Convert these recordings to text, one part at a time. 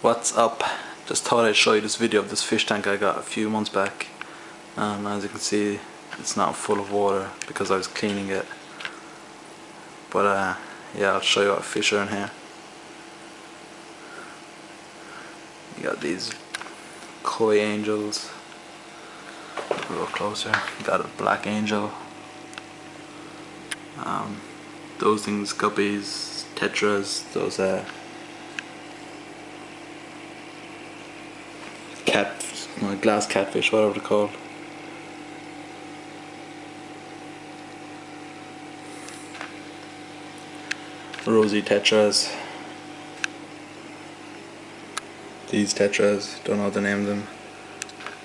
What's up? Just thought I'd show you this video of this fish tank I got a few months back, and as you can see it's not full of water because I was cleaning it, but yeah, I'll show you what fish are in here. You got these koi angels, a little closer, you got a black angel, those things guppies, tetras, those glass catfish, whatever they're called. Rosy tetras. These tetras, don't know what to name them.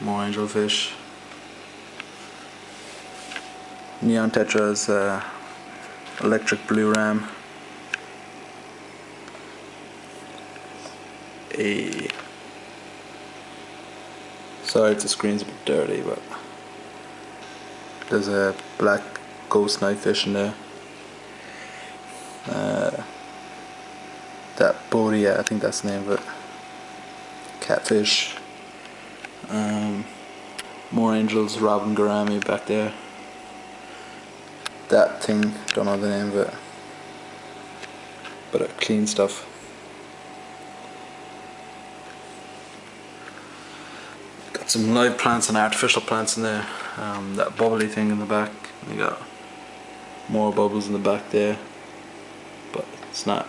More angelfish. Neon tetras, electric blue ram. Sorry if the screen's a bit dirty, but there's a black ghost knifefish in there. That Bodhi, I think that's the name of it. Catfish. More angels, Robin Gourami back there. That thing, don't know the name of it, but clean stuff. Got some live plants and artificial plants in there. That bubbly thing in the back. We got more bubbles in the back there, but it's not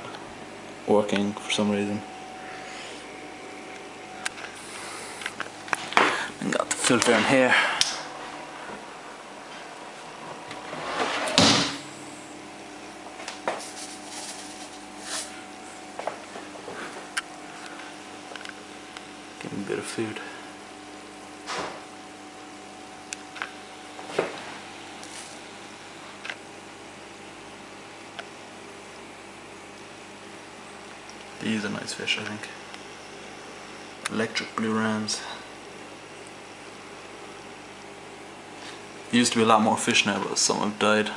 working for some reason. And got the filter in here. Give me a bit of food. These are nice fish, I think. Electric blue rams. Used to be a lot more fish now, but some have died.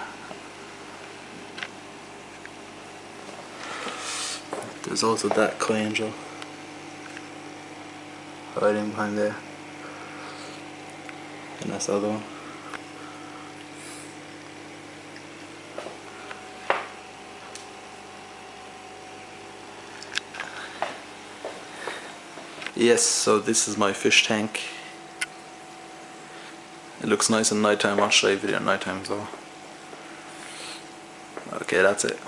There's also that koi angel hiding behind there, and that's the other one. Yes, so this is my fish tank. It looks nice at night time. I'll show you a video at night time, so okay, that's it.